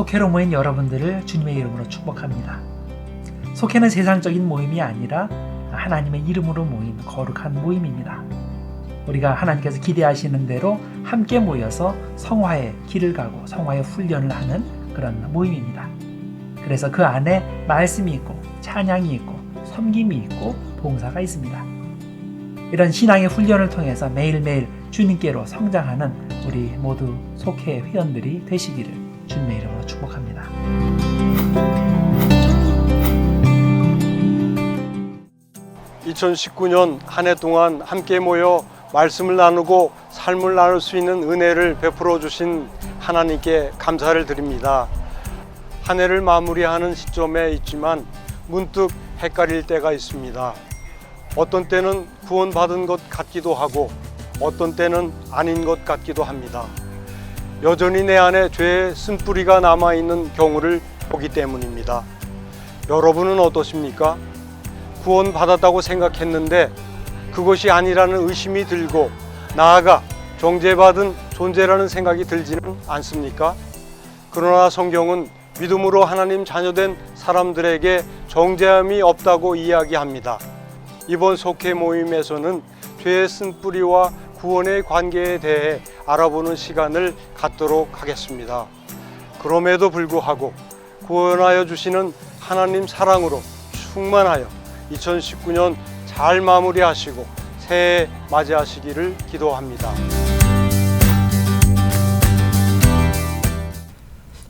속회로 모인 여러분들을 주님의 이름으로 축복합니다. 속회는 세상적인 모임이 아니라 하나님의 이름으로 모인 거룩한 모임입니다. 우리가 하나님께서 기대하시는 대로 함께 모여서 성화의 길을 가고 성화의 훈련을 하는 그런 모임입니다. 그래서 그 안에 말씀이 있고 찬양이 있고 섬김이 있고 봉사가 있습니다. 이런 신앙의 훈련을 통해서 매일매일 주님께로 성장하는 우리 모두 속회 회원들이 되시기를 주님의 이름으로 축복합니다. (2019년) 한 해 동안 함께 모여 말씀을 나누고 삶을 나눌 수 있는 은혜를 베풀어 주신 하나님께 감사를 드립니다. 한 해를 마무리하는 시점에 있지만 문득 헷갈릴 때가 있습니다. 어떤 때는 구원받은 것 같기도 하고 어떤 때는 아닌 것 같기도 합니다. 여전히 내 안에 죄의 쓴뿌리가 남아있는 경우를 보기 때문입니다. 여러분은 어떠십니까? 구원받았다고 생각했는데 그것이 아니라는 의심이 들고 나아가 정죄받은 존재라는 생각이 들지는 않습니까? 그러나 성경은 믿음으로 하나님 자녀된 사람들에게 정죄함이 없다고 이야기합니다. 이번 속회 모임에서는 죄의 쓴뿌리와 구원의 관계에 대해 알아보는 시간을 갖도록 하겠습니다. 그럼에도 불구하고 구원하여 주시는 하나님 사랑으로 충만하여 2019년 잘 마무리하시고 새해 맞이하시기를 기도합니다.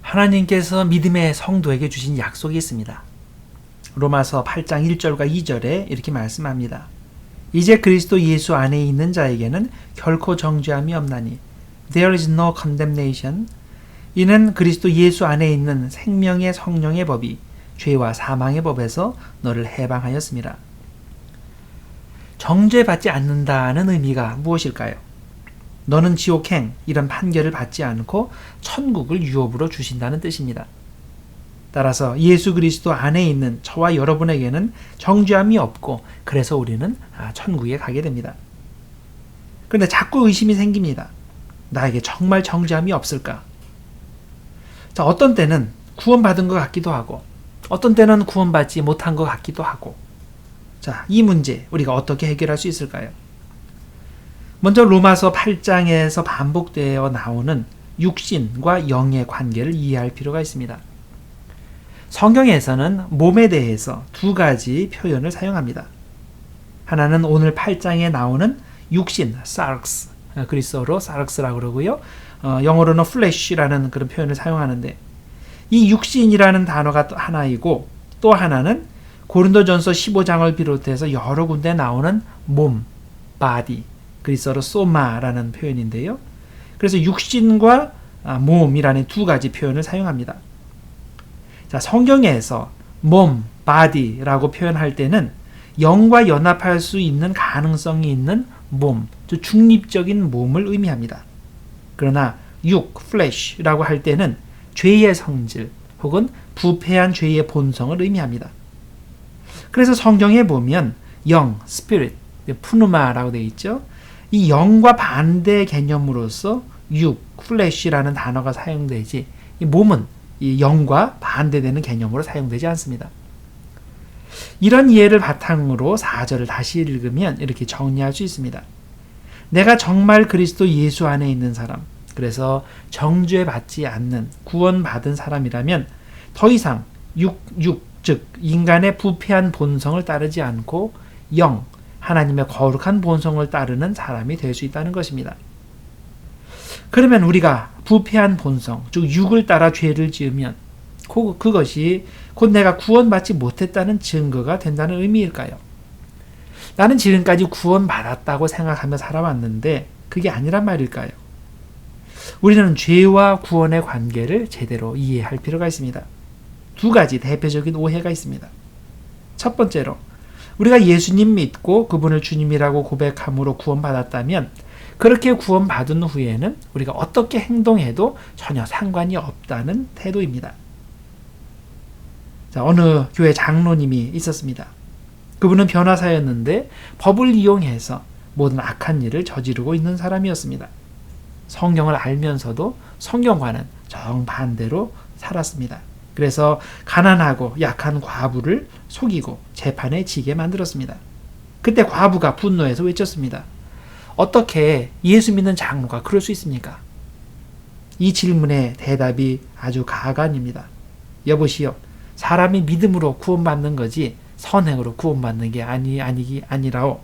하나님께서 믿음의 성도에게 주신 약속이 있습니다. 로마서 8장 1절과 2절에 이렇게 말씀합니다. 이제 그리스도 예수 안에 있는 자에게는 결코 정죄함이 없나니 There is no condemnation. 이는 그리스도 예수 안에 있는 생명의 성령의 법이 죄와 사망의 법에서 너를 해방하였습니다. 정죄받지 않는다는 의미가 무엇일까요? 너는 지옥행 이런 판결을 받지 않고 천국을 유업으로 주신다는 뜻입니다. 따라서 예수 그리스도 안에 있는 저와 여러분에게는 정죄함이 없고 그래서 우리는 천국에 가게 됩니다. 그런데 자꾸 의심이 생깁니다. 나에게 정말 정죄함이 없을까? 자, 어떤 때는 구원받은 것 같기도 하고 어떤 때는 구원받지 못한 것 같기도 하고 자, 이 문제 우리가 어떻게 해결할 수 있을까요? 먼저 로마서 8장에서 반복되어 나오는 육신과 영의 관계를 이해할 필요가 있습니다. 성경에서는 몸에 대해서 두 가지 표현을 사용합니다. 하나는 오늘 8장에 나오는 육신, sarx, 그리스어로 sarx라고 그러고요. 영어로는 flesh라는 그런 표현을 사용하는데 이 육신이라는 단어가 또 하나이고 또 하나는 고린도전서 15장을 비롯해서 여러 군데 나오는 몸, body, 그리스어로 soma라는 표현인데요. 그래서 육신과 몸이라는 두 가지 표현을 사용합니다. 자, 성경에서 몸, body라고 표현할 때는 영과 연합할 수 있는 가능성이 있는 몸, 즉 중립적인 몸을 의미합니다. 그러나 육, flesh라고 할 때는 죄의 성질 혹은 부패한 죄의 본성을 의미합니다. 그래서 성경에 보면 영, spirit, 푸누마라고 되어 있죠. 이 영과 반대 개념으로서 육, flesh라는 단어가 사용되지 이 몸은 이 영과 반대되는 개념으로 사용되지 않습니다. 이런 이해를 바탕으로 4절을 다시 읽으면 이렇게 정리할 수 있습니다. 내가 정말 그리스도 예수 안에 있는 사람, 그래서 정죄받지 않는 구원받은 사람이라면 더 이상 즉 인간의 부패한 본성을 따르지 않고 영, 하나님의 거룩한 본성을 따르는 사람이 될 수 있다는 것입니다. 그러면 우리가 부패한 본성, 즉 육을 따라 죄를 지으면 그것이 곧 내가 구원받지 못했다는 증거가 된다는 의미일까요? 나는 지금까지 구원받았다고 생각하며 살아왔는데 그게 아니란 말일까요? 우리는 죄와 구원의 관계를 제대로 이해할 필요가 있습니다. 두 가지 대표적인 오해가 있습니다. 첫 번째로 우리가 예수님 믿고 그분을 주님이라고 고백함으로 구원받았다면 그렇게 구원받은 후에는 우리가 어떻게 행동해도 전혀 상관이 없다는 태도입니다. 자, 어느 교회 장로님이 있었습니다. 그분은 변호사였는데 법을 이용해서 모든 악한 일을 저지르고 있는 사람이었습니다. 성경을 알면서도 성경과는 정반대로 살았습니다. 그래서 가난하고 약한 과부를 속이고 재판에 지게 만들었습니다. 그때 과부가 분노해서 외쳤습니다. 어떻게 예수 믿는 장로가 그럴 수 있습니까? 이 질문의 대답이 아주 가관입니다. 여보시오, 사람이 믿음으로 구원받는 거지 선행으로 구원받는 게 아니라오.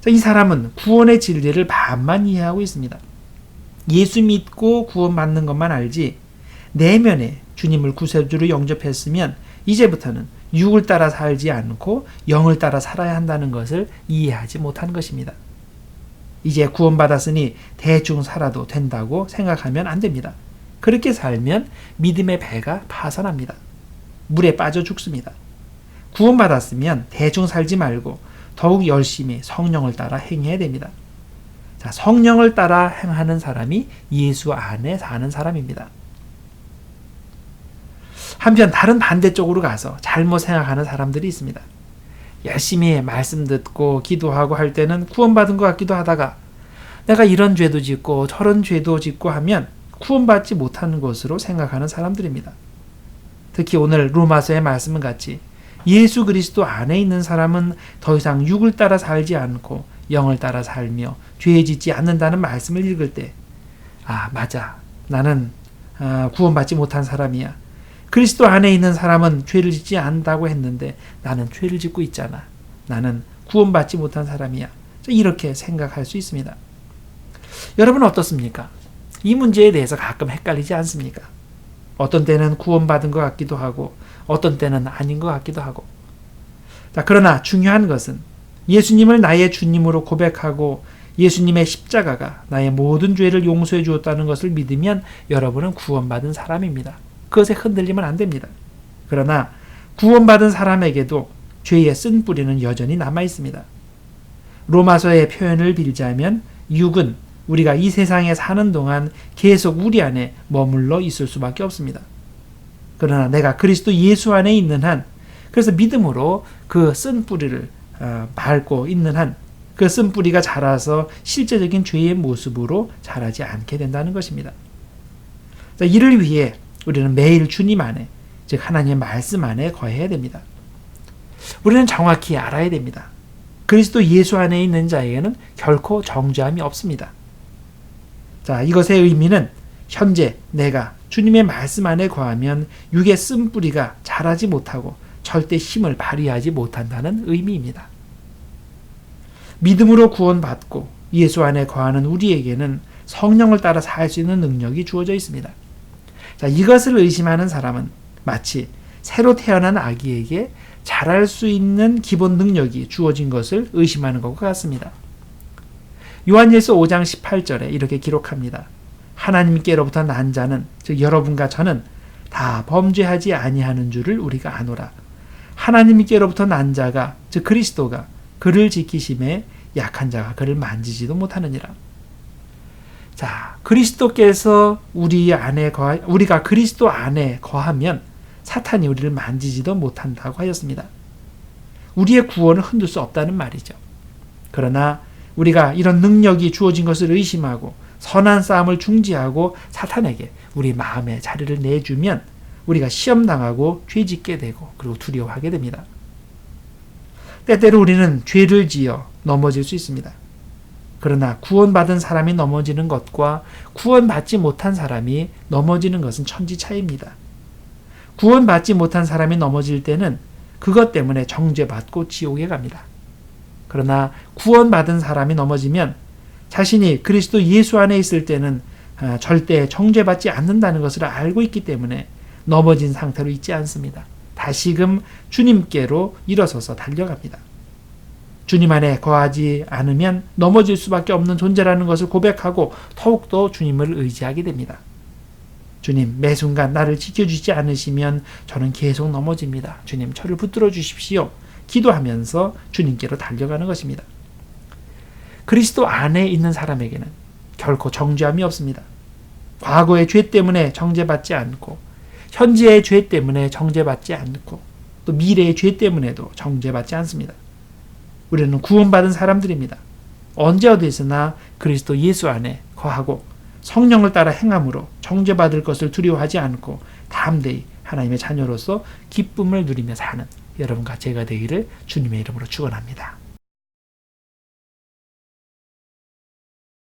이 사람은 구원의 진리를 반만 이해하고 있습니다. 예수 믿고 구원받는 것만 알지 내면에 주님을 구세주로 영접했으면 이제부터는 육을 따라 살지 않고 영을 따라 살아야 한다는 것을 이해하지 못한 것입니다. 이제 구원받았으니 대충 살아도 된다고 생각하면 안 됩니다. 그렇게 살면 믿음의 배가 파산합니다. 물에 빠져 죽습니다. 구원받았으면 대충 살지 말고 더욱 열심히 성령을 따라 행해야 됩니다. 자, 성령을 따라 행하는 사람이 예수 안에 사는 사람입니다. 한편 다른 반대쪽으로 가서 잘못 생각하는 사람들이 있습니다. 열심히 말씀 듣고 기도하고 할 때는 구원받은 것 같기도 하다가 내가 이런 죄도 짓고 저런 죄도 짓고 하면 구원받지 못하는 것으로 생각하는 사람들입니다. 특히 오늘 로마서의 말씀은 같이 예수 그리스도 안에 있는 사람은 더 이상 육을 따라 살지 않고 영을 따라 살며 죄 짓지 않는다는 말씀을 읽을 때 맞아, 나는 구원받지 못한 사람이야. 그리스도 안에 있는 사람은 죄를 짓지 않는다고 했는데 나는 죄를 짓고 있잖아. 나는 구원받지 못한 사람이야. 이렇게 생각할 수 있습니다. 여러분은 어떻습니까? 이 문제에 대해서 가끔 헷갈리지 않습니까? 어떤 때는 구원받은 것 같기도 하고 어떤 때는 아닌 것 같기도 하고. 자, 그러나 중요한 것은 예수님을 나의 주님으로 고백하고 예수님의 십자가가 나의 모든 죄를 용서해 주었다는 것을 믿으면 여러분은 구원받은 사람입니다. 그것에 흔들리면 안 됩니다. 그러나 구원받은 사람에게도 죄의 쓴 뿌리는 여전히 남아 있습니다. 로마서의 표현을 빌자면 육은 우리가 이 세상에 사는 동안 계속 우리 안에 머물러 있을 수밖에 없습니다. 그러나 내가 그리스도 예수 안에 있는 한, 그래서 믿음으로 그 쓴 뿌리를 밟고 있는 한, 그 쓴 뿌리가 자라서 실제적인 죄의 모습으로 자라지 않게 된다는 것입니다. 이를 위해 우리는 매일 주님 안에, 즉 하나님의 말씀 안에 거해야 됩니다. 우리는 정확히 알아야 됩니다. 그리스도 예수 안에 있는 자에게는 결코 정죄함이 없습니다. 자, 이것의 의미는 현재 내가 주님의 말씀 안에 거하면 육의 쓴 뿌리가 자라지 못하고 절대 힘을 발휘하지 못한다는 의미입니다. 믿음으로 구원받고 예수 안에 거하는 우리에게는 성령을 따라 살 수 있는 능력이 주어져 있습니다. 자, 이것을 의심하는 사람은 마치 새로 태어난 아기에게 자랄 수 있는 기본 능력이 주어진 것을 의심하는 것과 같습니다. 요한일서 5장 18절에 이렇게 기록합니다. 하나님께로부터 난 자는, 즉 여러분과 저는 다 범죄하지 아니하는 줄을 우리가 아노라. 하나님께로부터 난 자가, 즉 그리스도가 그를 지키심에 약한 자가 그를 만지지도 못하느니라. 자, 그리스도께서 우리가 그리스도 안에 거하면 사탄이 우리를 만지지도 못한다고 하였습니다. 우리의 구원을 흔들 수 없다는 말이죠. 그러나 우리가 이런 능력이 주어진 것을 의심하고 선한 싸움을 중지하고 사탄에게 우리 마음의 자리를 내주면 우리가 시험당하고 죄짓게 되고 그리고 두려워하게 됩니다. 때때로 우리는 죄를 지어 넘어질 수 있습니다. 그러나 구원받은 사람이 넘어지는 것과 구원받지 못한 사람이 넘어지는 것은 천지 차이입니다. 구원받지 못한 사람이 넘어질 때는 그것 때문에 정죄받고 지옥에 갑니다. 그러나 구원받은 사람이 넘어지면 자신이 그리스도 예수 안에 있을 때는 절대 정죄받지 않는다는 것을 알고 있기 때문에 넘어진 상태로 있지 않습니다. 다시금 주님께로 일어서서 달려갑니다. 주님 안에 거하지 않으면 넘어질 수밖에 없는 존재라는 것을 고백하고 더욱더 주님을 의지하게 됩니다. 주님, 매 순간 나를 지켜주지 않으시면 저는 계속 넘어집니다. 주님, 저를 붙들어 주십시오. 기도하면서 주님께로 달려가는 것입니다. 그리스도 안에 있는 사람에게는 결코 정죄함이 없습니다. 과거의 죄 때문에 정죄받지 않고 현재의 죄 때문에 정죄받지 않고 또 미래의 죄 때문에도 정죄받지 않습니다. 우리는 구원받은 사람들입니다. 언제 어디서나 그리스도 예수 안에 거하고 성령을 따라 행함으로 정죄받을 것을 두려워하지 않고 담대히 하나님의 자녀로서 기쁨을 누리며 사는 여러분과 제가 되기를 주님의 이름으로 축원합니다.